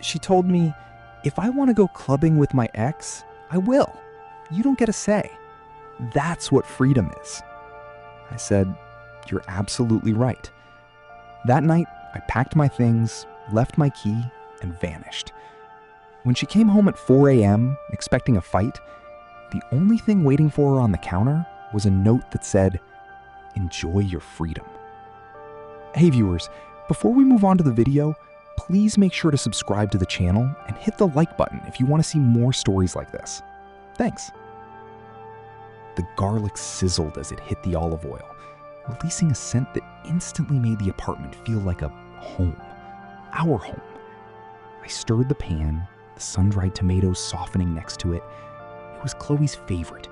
She told me, if I want to go clubbing with my ex, I will. You don't get a say. That's what freedom is. I said, you're absolutely right. That night, I packed my things, left my key, and vanished. When she came home at 4 a.m., expecting a fight, the only thing waiting for her on the counter was a note that said, enjoy your freedom. Hey viewers, before we move on to the video, please make sure to subscribe to the channel and hit the like button if you want to see more stories like this. Thanks. The garlic sizzled as it hit the olive oil, releasing a scent that instantly made the apartment feel like a home. Our home. I stirred the pan, the sun-dried tomatoes softening next to it. It was Chloe's favorite,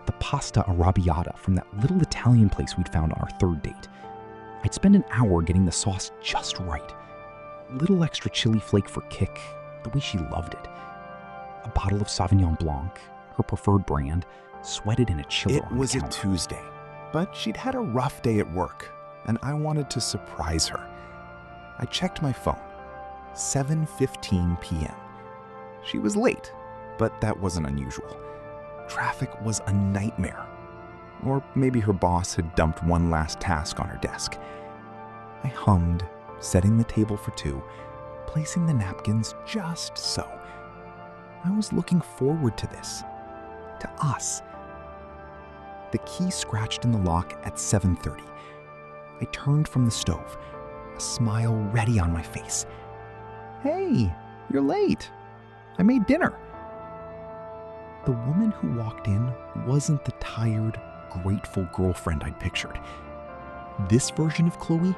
the pasta arrabbiata from that little Italian place we'd found on our third date. I'd spend an hour getting the sauce just right. Little extra chili flake for kick, the way she loved it. A bottle of Sauvignon Blanc, her preferred brand, sweated in a chiller on the counter. It was a Tuesday, but she'd had a rough day at work, and I wanted to surprise her. I checked my phone. 7:15 p.m. She was late, but that wasn't unusual. Traffic was a nightmare. Or maybe her boss had dumped one last task on her desk. I hummed, setting the table for two, placing the napkins just so. I was looking forward to this. To us. The key scratched in the lock at 7:30. I turned from the stove, a smile ready on my face. Hey, you're late. I made dinner. The woman who walked in wasn't the tired, grateful girlfriend I'd pictured. This version of Chloe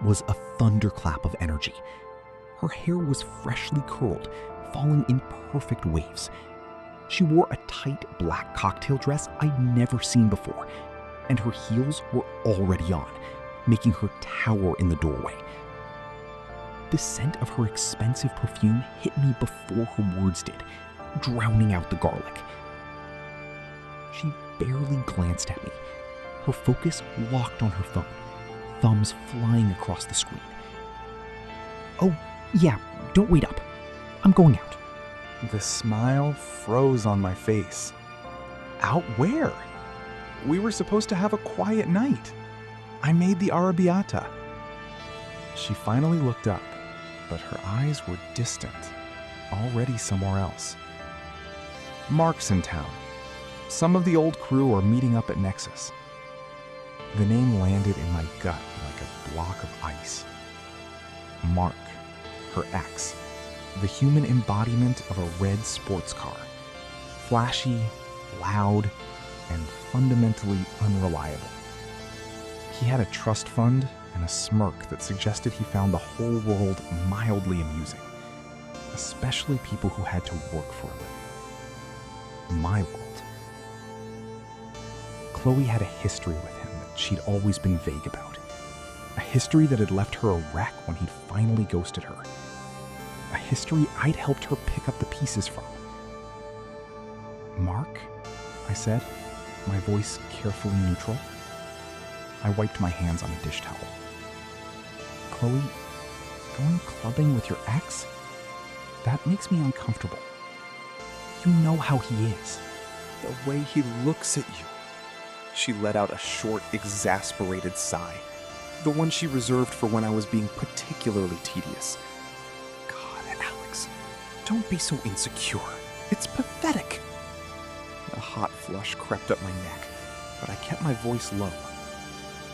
was a thunderclap of energy. Her hair was freshly curled, falling in perfect waves. She wore a tight black cocktail dress I'd never seen before, and her heels were already on, making her tower in the doorway. The scent of her expensive perfume hit me before her words did, drowning out the garlic. She barely glanced at me, her focus locked on her phone, thumbs flying across the screen. Oh, yeah, don't wait up. I'm going out. The smile froze on my face. Out where? We were supposed to have a quiet night. I made the arrabbiata. She finally looked up, but her eyes were distant, already somewhere else. Mark's in town. Some of the old crew are meeting up at Nexus. The name landed in my gut like a block of ice. Mark, her ex, the human embodiment of a red sports car. Flashy, loud, and fundamentally unreliable. He had a trust fund and a smirk that suggested he found the whole world mildly amusing, especially people who had to work for a living. My world. Chloe had a history with him that she'd always been vague about. A history that had left her a wreck when he'd finally ghosted her. A history I'd helped her pick up the pieces from. Mark? I said, my voice carefully neutral. I wiped my hands on a dish towel. Chloe, going clubbing with your ex? That makes me uncomfortable. You know how he is. The way he looks at you. She let out a short, exasperated sigh. The one she reserved for when I was being particularly tedious. God, Alex, don't be so insecure. It's pathetic. A hot flush crept up my neck, but I kept my voice low.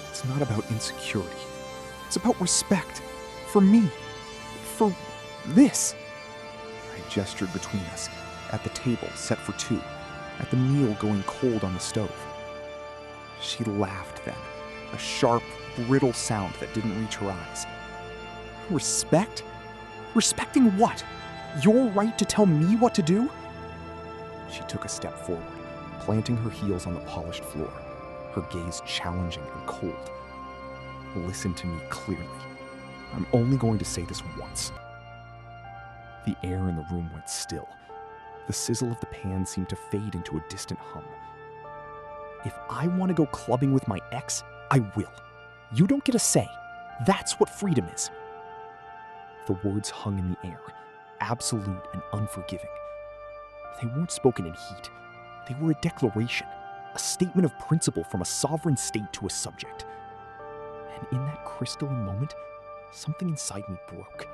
It's not about insecurity. It's about respect. For me. For this. I gestured between us, at the table set for two, at the meal going cold on the stove. She laughed then, a sharp, brittle sound that didn't reach her eyes. Respect? Respecting what? Your right to tell me what to do? She took a step forward, planting her heels on the polished floor, her gaze challenging and cold. Listen to me clearly. I'm only going to say this once. The air in the room went still. The sizzle of the pan seemed to fade into a distant hum. If I want to go clubbing with my ex, I will. You don't get a say. That's what freedom is. The words hung in the air, absolute and unforgiving. They weren't spoken in heat. They were a declaration, a statement of principle from a sovereign state to a subject. And in that crystalline moment, something inside me broke.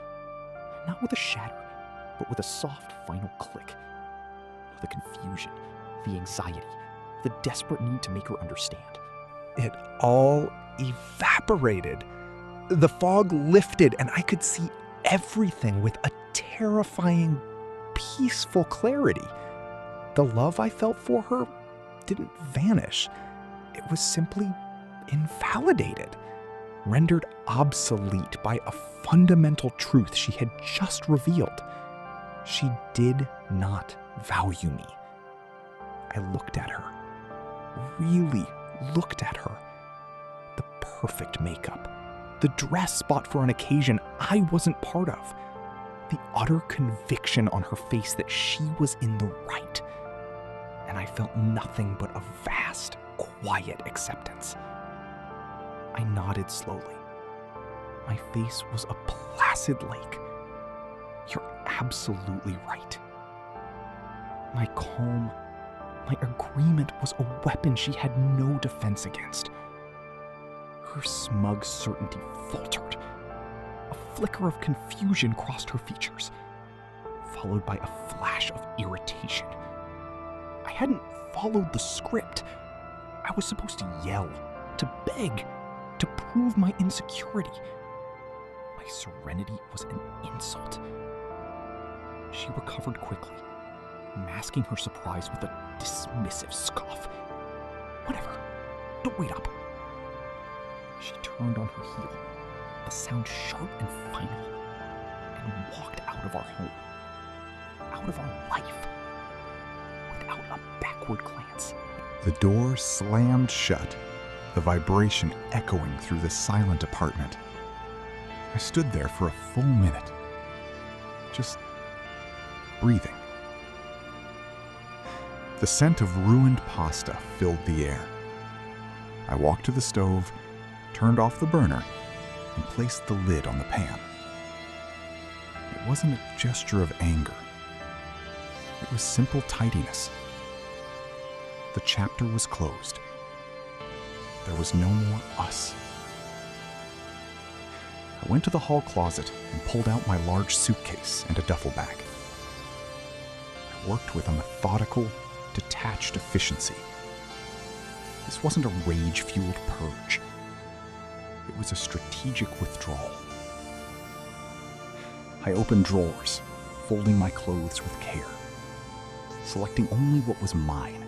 Not with a shatter, but with a soft final click. The confusion, the anxiety, the desperate need to make her understand. It all evaporated. The fog lifted, and I could see everything with a terrifying, peaceful clarity. The love I felt for her didn't vanish. It was simply invalidated, rendered obsolete by a fundamental truth she had just revealed. She did not value me. I looked at her, really looked at her. The perfect makeup, the dress bought for an occasion I wasn't part of, the utter conviction on her face that she was in the right. And I felt nothing but a vast, quiet acceptance. I nodded slowly. My face was a placid lake. You're absolutely right. My calm, my agreement was a weapon she had no defense against. Her smug certainty faltered. A flicker of confusion crossed her features, followed by a flash of irritation. I hadn't followed the script. I was supposed to yell, to beg, to prove my insecurity. My serenity was an insult. She recovered quickly, masking her surprise with a dismissive scoff. Whatever, don't wait up. She turned on her heel, the sound sharp and final, and walked out of our home, out of our life, without a backward glance. The door slammed shut, the vibration echoing through the silent apartment. I stood there for a full minute, just breathing. The scent of ruined pasta filled the air. I walked to the stove, turned off the burner, and placed the lid on the pan. It wasn't a gesture of anger. It was simple tidiness. The chapter was closed. There was no more us. I went to the hall closet and pulled out my large suitcase and a duffel bag. I worked with a methodical, detached efficiency. This wasn't a rage-fueled purge. It was a strategic withdrawal. I opened drawers, folding my clothes with care, selecting only what was mine,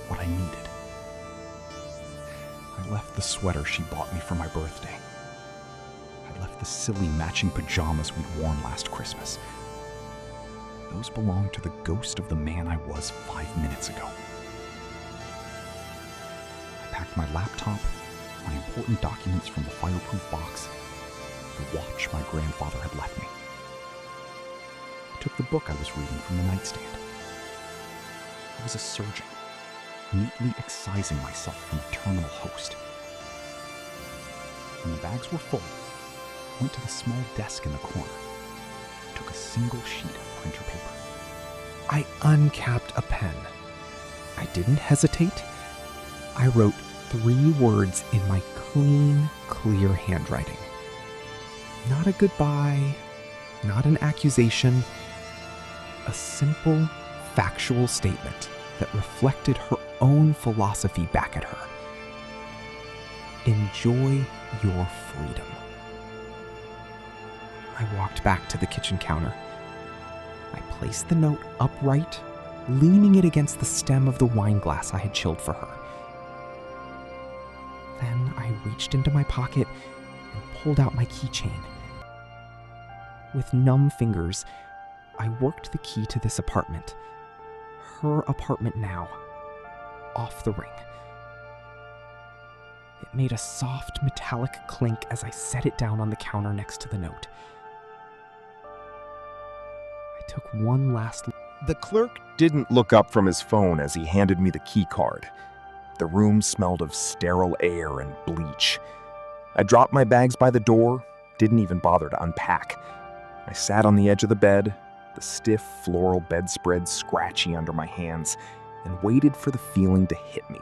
what I needed. I left the sweater she bought me for my birthday. I left the silly matching pajamas we'd worn last Christmas. Those belonged to the ghost of the man I was 5 minutes ago. I packed my laptop, my important documents from the fireproof box, the watch my grandfather had left me. I took the book I was reading from the nightstand. I was a surgeon, neatly excising myself from a terminal host. When the bags were full, I went to the small desk in the corner, took a single sheet of printer paper. I uncapped a pen. I didn't hesitate. I wrote 3 words in my clean, clear handwriting. Not a goodbye, not an accusation, a simple, factual statement that reflected her own philosophy back at her. Enjoy your freedom. I walked back to the kitchen counter. I placed the note upright, leaning it against the stem of the wine glass I had chilled for her. Then I reached into my pocket and pulled out my keychain. With numb fingers, I worked the key to this apartment. Her apartment now, off the ring. It made a soft metallic clink as I set it down on the counter next to the note. I took one last look. The clerk didn't look up from his phone as he handed me the key card. The room smelled of sterile air and bleach. I dropped my bags by the door, didn't even bother to unpack. I sat on the edge of the bed, the stiff floral bedspread scratchy under my hands, and waited for the feeling to hit me.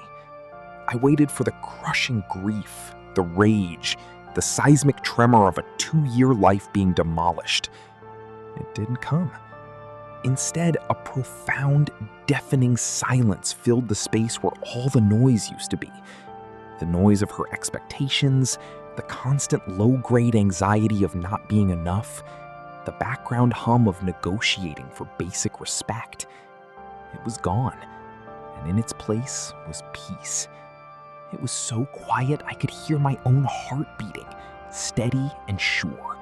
I waited for the crushing grief, the rage, the seismic tremor of a 2-year life being demolished. It didn't come. Instead, a profound, deafening silence filled the space where all the noise used to be. The noise of her expectations, the constant low-grade anxiety of not being enough, the background hum of negotiating for basic respect. It was gone, and in its place was peace. It was so quiet I could hear my own heart beating, steady and sure.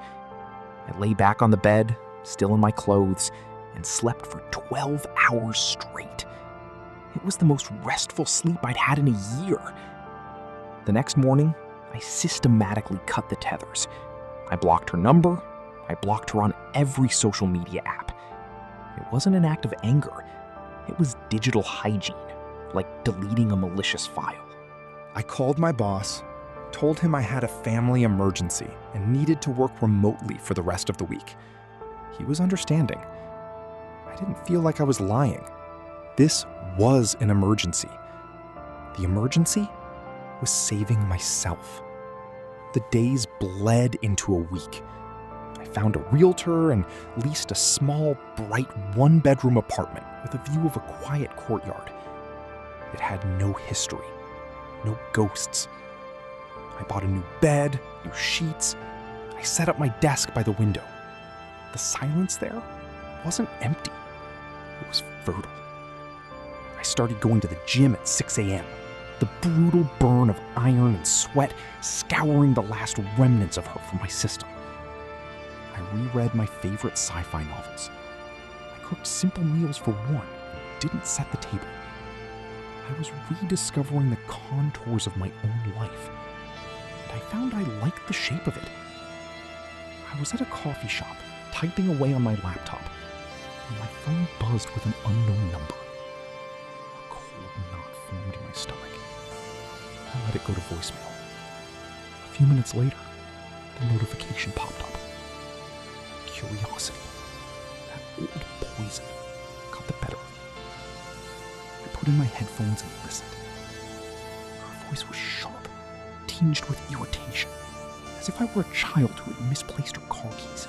I lay back on the bed, still in my clothes, and slept for 12 hours straight. It was the most restful sleep I'd had in a year. The next morning, I systematically cut the tethers. I blocked her number. I blocked her on every social media app. It wasn't an act of anger. It was digital hygiene, like deleting a malicious file. I called my boss, told him I had a family emergency and needed to work remotely for the rest of the week. He was understanding. I didn't feel like I was lying. This was an emergency. The emergency was saving myself. The days bled into a week. I found a realtor and leased a small, bright one-bedroom apartment with a view of a quiet courtyard. It had no history, no ghosts. I bought a new bed, new sheets. I set up my desk by the window. The silence there wasn't empty. It was fertile. I started going to the gym at 6 a.m., the brutal burn of iron and sweat scouring the last remnants of her from my system. I reread my favorite sci-fi novels. I cooked simple meals for one and didn't set the table. I was rediscovering the contours of my own life, and I found I liked the shape of it. I was at a coffee shop, typing away on my laptop, when my phone buzzed with an unknown number. A cold knot formed in my stomach. I let it go to voicemail. A few minutes later, the notification popped up. Curiosity, that old poison, got the better of me. I put in my headphones and listened. Her voice was sharp, tinged with irritation, as if I were a child who had misplaced her car keys.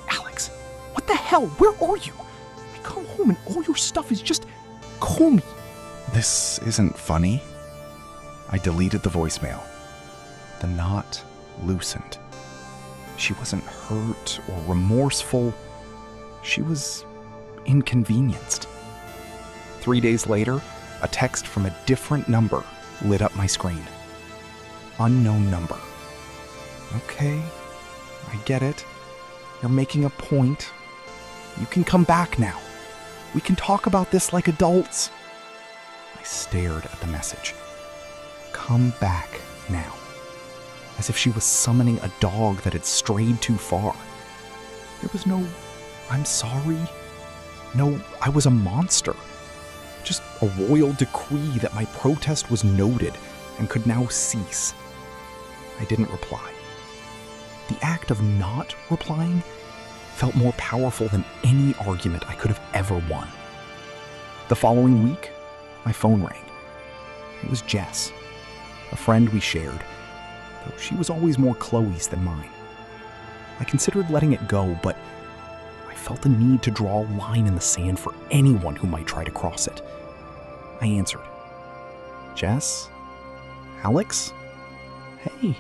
Alex, what the hell? Where are you? I come home and all your stuff is just... Call me. This isn't funny. I deleted the voicemail. The knot loosened. She wasn't hurt or remorseful. She was inconvenienced. 3 days later, a text from a different number lit up my screen. Unknown number. Okay, I get it. You're making a point. You can come back now. We can talk about this like adults. I stared at the message. Come back now. As if she was summoning a dog that had strayed too far. There was no, I'm sorry. No, I was a monster. Just a royal decree that my protest was noted and could now cease. I didn't reply. The act of not replying felt more powerful than any argument I could have ever won. The following week, my phone rang. It was Jess, a friend we shared, though she was always more Chloe's than mine. I considered letting it go, but I felt the need to draw a line in the sand for anyone who might try to cross it. I answered. Jess? Alex? Hey.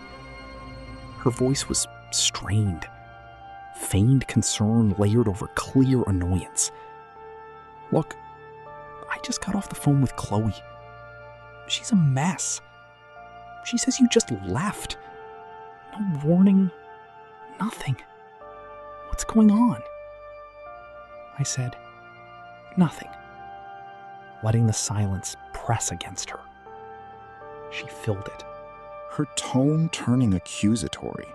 Her voice was strained. Feigned concern layered over clear annoyance. Look, I just got off the phone with Chloe. She's a mess. She says you just left. No warning, nothing. What's going on? I said, nothing, letting the silence press against her. She filled it. Her tone turning accusatory.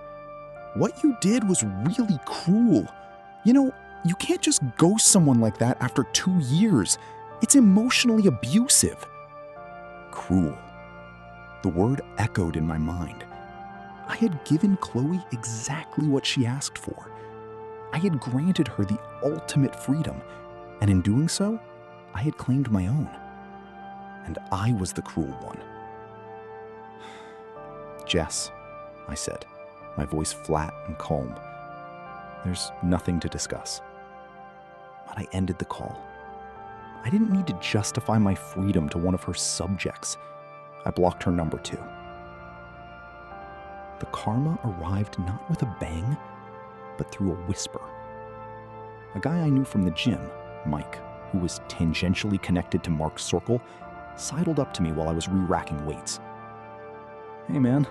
What you did was really cruel. You know, you can't just ghost someone like that after 2 years. It's emotionally abusive. Cruel. The word echoed in my mind. I had given Chloe exactly what she asked for. I had granted her the ultimate freedom, and in doing so, I had claimed my own. And I was the cruel one. "Jess," I said, my voice flat and calm. "There's nothing to discuss." But I ended the call. I didn't need to justify my freedom to one of her subjects. I blocked her number too. The karma arrived not with a bang, but through a whisper. A guy I knew from the gym, Mike, who was tangentially connected to Mark's circle, sidled up to me while I was re-racking weights. "Hey man,"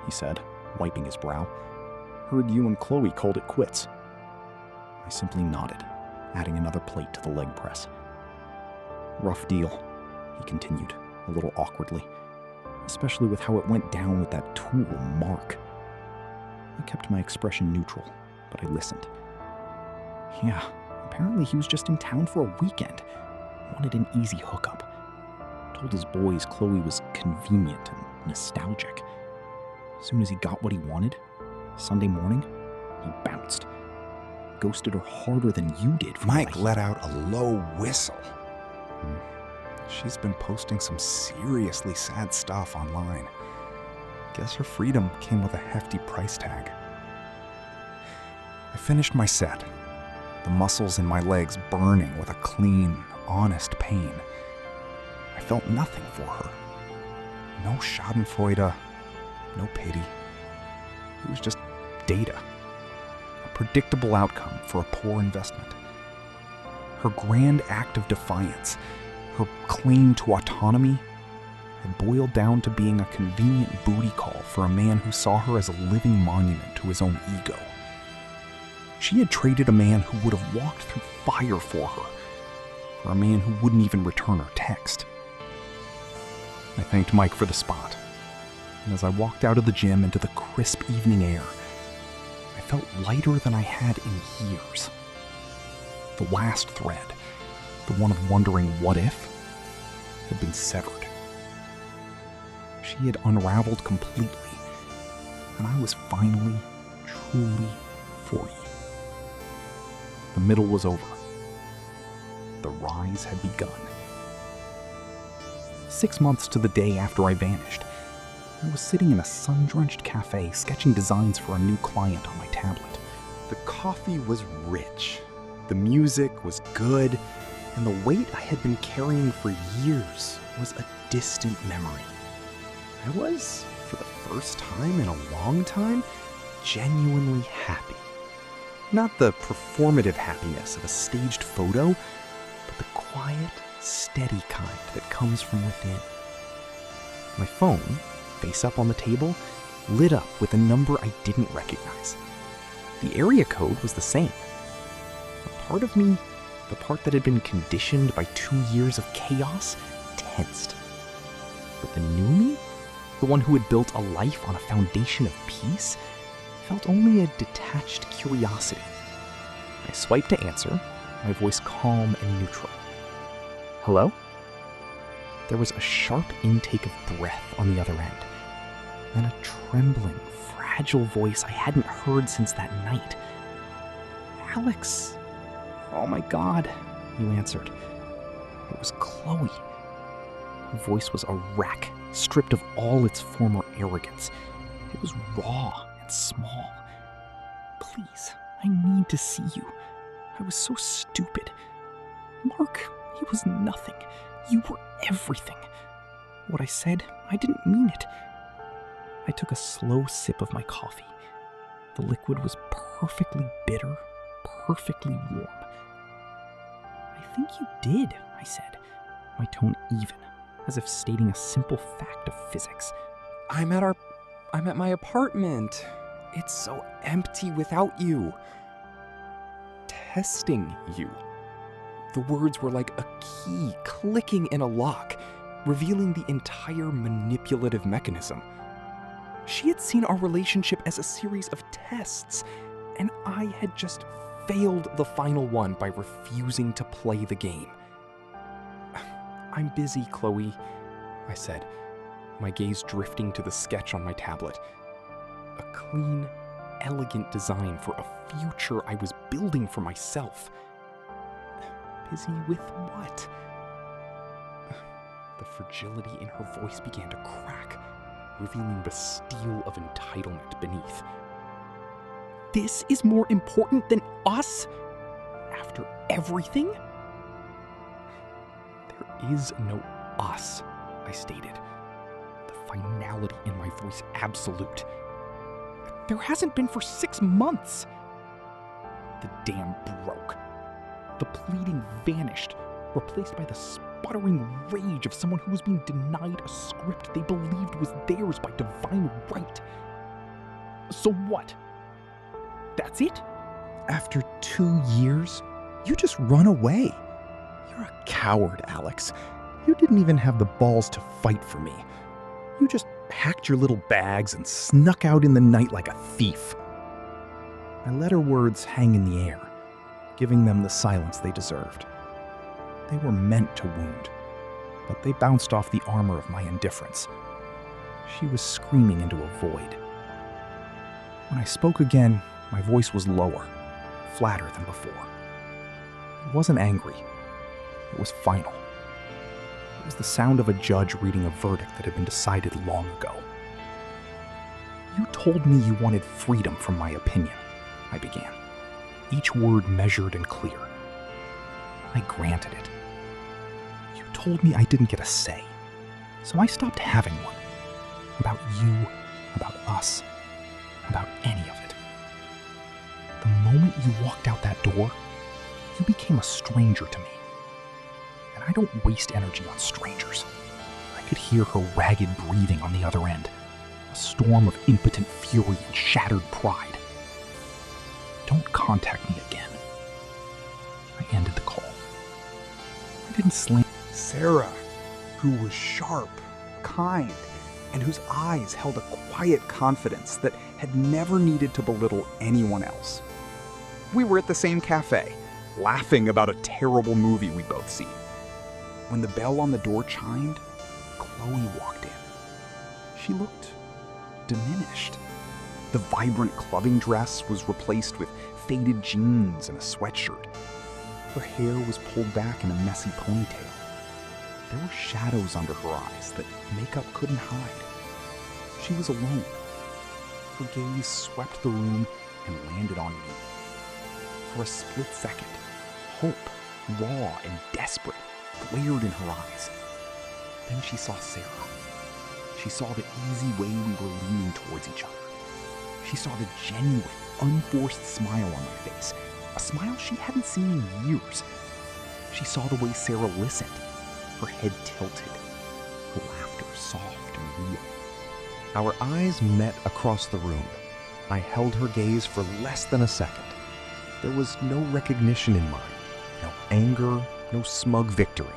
he said, wiping his brow. "Heard you and Chloe called it quits." I simply nodded, adding another plate to the leg press. "Rough deal," he continued, a little awkwardly, especially with how it went down with that tool, Mark. I kept my expression neutral, but I listened. Yeah, apparently he was just in town for a weekend. Wanted an easy hookup. Told his boys Chloe was convenient and nostalgic. Soon as he got what he wanted, Sunday morning, he bounced. Ghosted her harder than you did. Mike let out a low whistle. She's been posting some seriously sad stuff online. Guess her freedom came with a hefty price tag. I finished my set, the muscles in my legs burning with a clean, honest pain. I felt nothing for her. No schadenfreude, no pity. It was just data. A predictable outcome for a poor investment. Her grand act of defiance, her claim to autonomy, had boiled down to being a convenient booty call for a man who saw her as a living monument to his own ego. She had traded a man who would have walked through fire for her, for a man who wouldn't even return her text. I thanked Mike for the spot, and as I walked out of the gym into the crisp evening air, I felt lighter than I had in years. The last thread, the one of wondering what if, had been severed. She had unraveled completely, and I was finally, truly free. The middle was over. The rise had begun. 6 months to the day after I vanished, I was sitting in a sun-drenched cafe sketching designs for a new client on my tablet. The coffee was rich, the music was good, and the weight I had been carrying for years was a distant memory. I was, for the first time in a long time, genuinely happy. Not the performative happiness of a staged photo, but the quiet, steady kind that comes from within. My phone, face up on the table, lit up with a number I didn't recognize. The area code was the same. A part of me, the part that had been conditioned by 2 years of chaos, tensed. But the new me, the one who had built a life on a foundation of peace, felt only a detached curiosity. I swiped to answer, my voice calm and neutral. "Hello?" There was a sharp intake of breath on the other end, then a trembling, fragile voice I hadn't heard since that night. "Alex." "Oh my God," you answered. It was Chloe. Her voice was a wreck, stripped of all its former arrogance. It was raw and small. "Please, I need to see you. I was so stupid. Mark, he was nothing. You were everything. What I said, I didn't mean it." I took a slow sip of my coffee. The liquid was perfectly bitter, perfectly warm. "I think you did," I said, my tone even, as if stating a simple fact of physics. I'm at my apartment. It's so empty without you. Testing you." The words were like a key clicking in a lock, revealing the entire manipulative mechanism. She had seen our relationship as a series of tests, and I had just failed the final one by refusing to play the game. "I'm busy, Chloe," I said, my gaze drifting to the sketch on my tablet. A clean, elegant design for a future I was building for myself. Busy with what? The fragility in her voice began to crack, revealing the steel of entitlement beneath. This is more important than us? After everything? There is no us, I stated, the finality in my voice absolute. There hasn't been for 6 months. The dam broke. The pleading vanished, replaced by the sputtering rage of someone who was being denied a script they believed was theirs by divine right. So what? That's it? After 2 years, you just run away. You're a coward, Alex. You didn't even have the balls to fight for me. You just packed your little bags and snuck out in the night like a thief. I let her words hang in the air, giving them the silence they deserved. They were meant to wound, but they bounced off the armor of my indifference. She was screaming into a void. When I spoke again, my voice was lower, flatter than before. It wasn't angry. It was final. It was the sound of a judge reading a verdict that had been decided long ago. You told me you wanted freedom from my opinion, I began, each word measured and clear. I granted it. You told me I didn't get a say, so I stopped having one. About you, about us, about any of it. The moment you walked out that door, you became a stranger to me. And I don't waste energy on strangers. I could hear her ragged breathing on the other end, a storm of impotent fury and shattered pride. Don't contact me again. I ended the call. I didn't slam. Sarah, who was sharp, kind, and whose eyes held a quiet confidence that had never needed to belittle anyone else. We were at the same cafe, laughing about a terrible movie we'd both seen. When the bell on the door chimed, Chloe walked in. She looked diminished. The vibrant clubbing dress was replaced with faded jeans and a sweatshirt. Her hair was pulled back in a messy ponytail. There were shadows under her eyes that makeup couldn't hide. She was alone. Her gaze swept the room and landed on me. For a split second, hope, raw and desperate, glared in her eyes. Then she saw Sarah. She saw the easy way we were leaning towards each other. She saw the genuine, unforced smile on my face, a smile she hadn't seen in years. She saw the way Sarah listened, her head tilted, her laughter soft and real. Our eyes met across the room. I held her gaze for less than a second. There was no recognition in mine, no anger, no smug victory.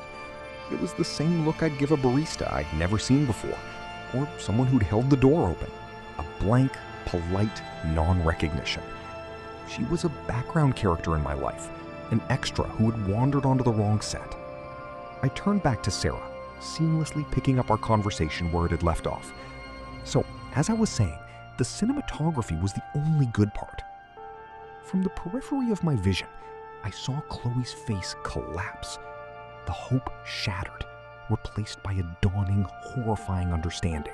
It was the same look I'd give a barista I'd never seen before, or someone who'd held the door open. A blank, polite non-recognition. She was a background character in my life, an extra who had wandered onto the wrong set. I turned back to Sarah, seamlessly picking up our conversation where it had left off. So, as I was saying, the cinematography was the only good part. From the periphery of my vision, I saw Chloe's face collapse. The hope shattered, replaced by a dawning, horrifying understanding.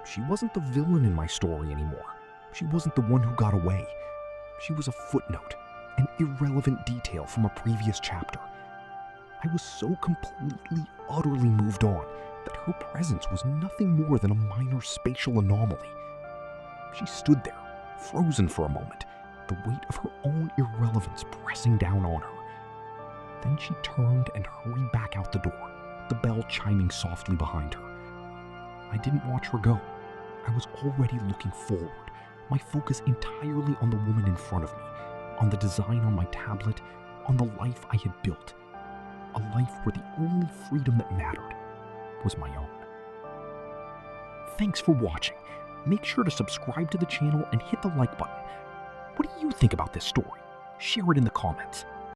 She wasn't the villain in my story anymore. She wasn't the one who got away. She was a footnote, an irrelevant detail from a previous chapter. I was so completely, utterly moved on that her presence was nothing more than a minor spatial anomaly. She stood there, frozen for a moment, the weight of her own irrelevance pressing down on her. Then she turned and hurried back out the door, the bell chiming softly behind her. I didn't watch her go. I was already looking forward, my focus entirely on the woman in front of me, on the design on my tablet, on the life I had built. A life where the only freedom that mattered was my own. Thanks for watching. Make sure to subscribe to the channel and hit the like button. What do you think about this story? Share it in the comments.